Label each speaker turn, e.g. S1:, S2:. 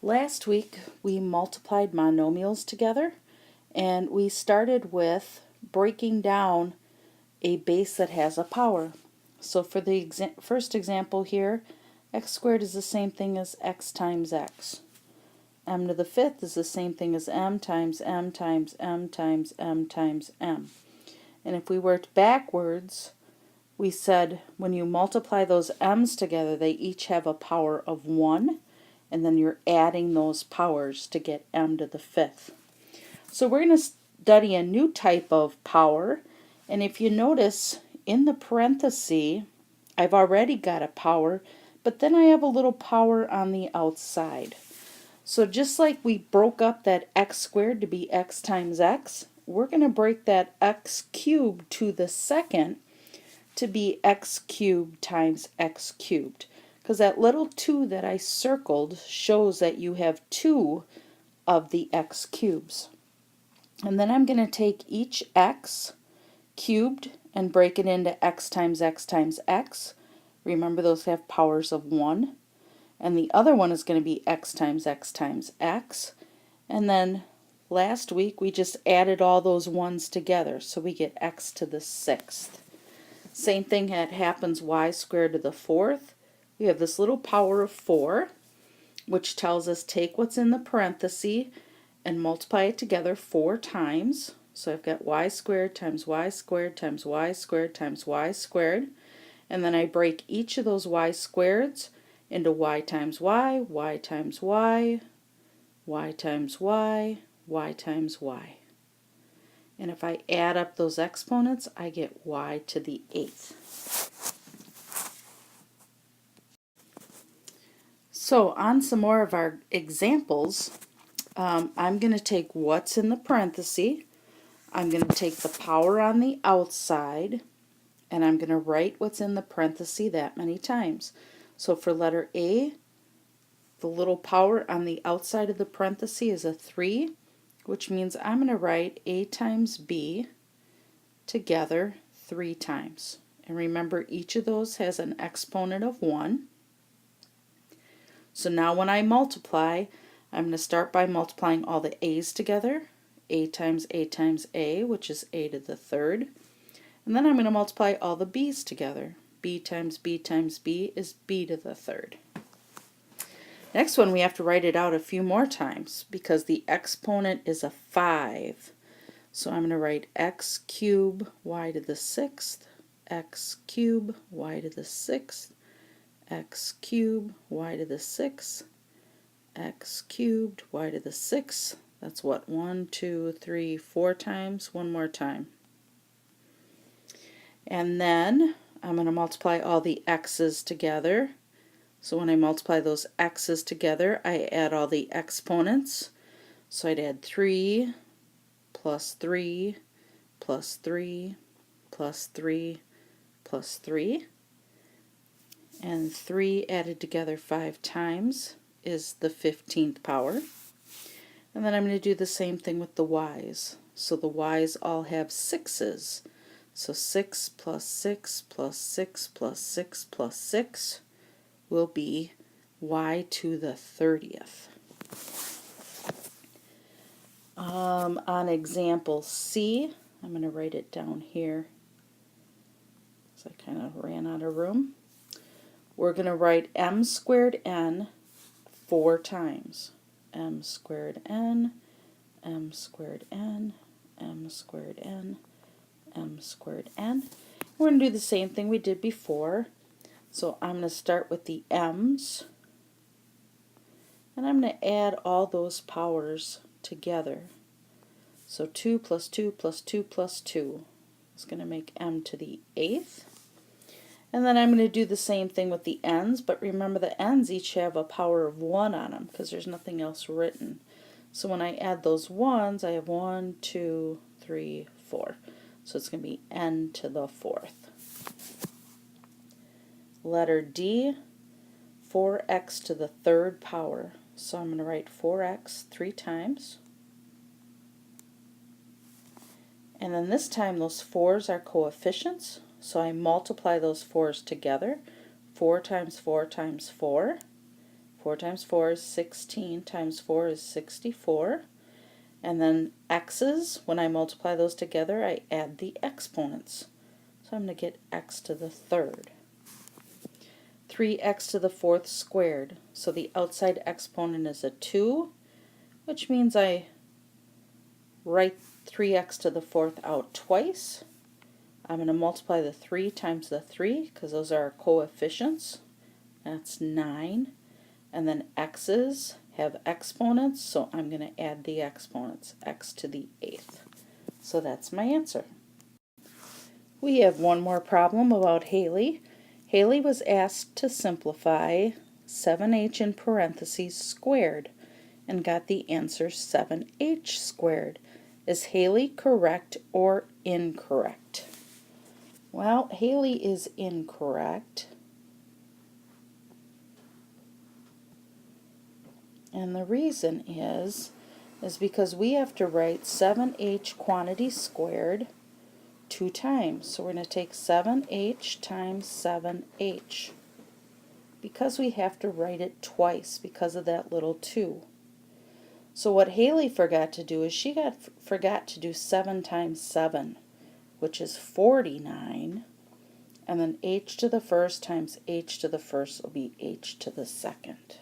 S1: Last week we multiplied monomials together, and we started with breaking down a base that has a power. So for the first example here, x squared is the same thing as x times x. M to the fifth is the same thing as m times m times m times m times m. And if we worked backwards, we said when you multiply those m's together, they each have a power of 1, and then you're adding those powers to get m to the fifth. So we're going to study a new type of power, and if you notice in the parenthesis, I've already got a power, but then I have a little power on the outside. So just like we broke up that x squared to be x times x, we're going to break that x cubed to the second to be x cubed times x cubed. Because that little 2 that I circled shows that you have 2 of the x cubes. And then I'm going to take each x cubed and break it into x times x times x. Remember, those have powers of 1. And the other one is going to be x times x times x. And then last week we just added all those ones together, so we get x to the sixth. Same thing that happens y squared to the fourth. We have this little power of 4, which tells us take what's in the parenthesis and multiply it together 4 times. So I've got y squared times y squared times y squared times y squared. And then I break each of those y squareds into y times y, y times y, y times y, y times y. And if I add up those exponents, I get y to the 8th. So on some more of our examples, I'm going to take what's in the parenthesis, I'm going to take the power on the outside, and I'm going to write what's in the parenthesis that many times. So for letter A, the little power on the outside of the parenthesis is a 3, which means I'm going to write A times B together 3 times. And remember, each of those has an exponent of 1. So now when I multiply, I'm going to start by multiplying all the a's together. A times A, which is a to the third. And then I'm going to multiply all the b's together. B times B times B is b to the third. Next one, we have to write it out a few more times because the exponent is a 5. So I'm going to write x cubed y to the 6th, x cubed y to the 6th, x cubed y to the 6th, x cubed y to the 6th. That's what, 1, 2, 3, 4 times. One more time. And then I'm going to multiply all the x's together. So when I multiply those x's together, I add all the exponents. So I'd add 3 plus 3 plus 3 plus 3 plus 3. And 3 added together 5 times is the 15th power. And then I'm going to do the same thing with the y's. So the y's all have 6's. So 6 plus 6 plus 6 plus 6 plus 6 will be y to the 30th. On example C, I'm going to write it down here because I kind of ran out of room. We're going to write m squared n 4 times. M squared n, m squared n, m squared n, m squared n. We're going to do the same thing we did before. So I'm going to start with the m's, and I'm going to add all those powers together. So 2 plus 2 plus 2 plus 2 is going to make m to the 8th. And then I'm going to do the same thing with the n's, but remember the n's each have a power of 1 on them because there's nothing else written. So when I add those 1's, I have 1, 2, 3, 4. So it's going to be n to the 4th. Letter D, 4x to the 3rd power. So I'm going to write 4x 3 times. And then this time those 4's are coefficients. So I multiply those 4's together. 4 times 4 times 4. 4 times 4 is 16, times 4 is 64. And then x's, when I multiply those together, I add the exponents. So I'm going to get x to the third. 3x to the fourth squared. So the outside exponent is a 2, which means I write 3x to the fourth out twice. I'm going to multiply the 3 times the 3 because those are our coefficients. That's 9. And then x's have exponents, so I'm going to add the exponents, x to the 8th. So that's my answer. We have one more problem about Haley. Haley was asked to simplify 7h in parentheses squared and got the answer 7h squared. Is Haley correct or incorrect? Well, Haley is incorrect. And the reason is because we have to write 7h quantity squared 2 times. So we're going to take 7h times 7h. Because we have to write it twice because of that little 2. So what Haley forgot to do is she forgot to do 7 times 7, which is 49. And then h to the first times h to the first will be h to the second.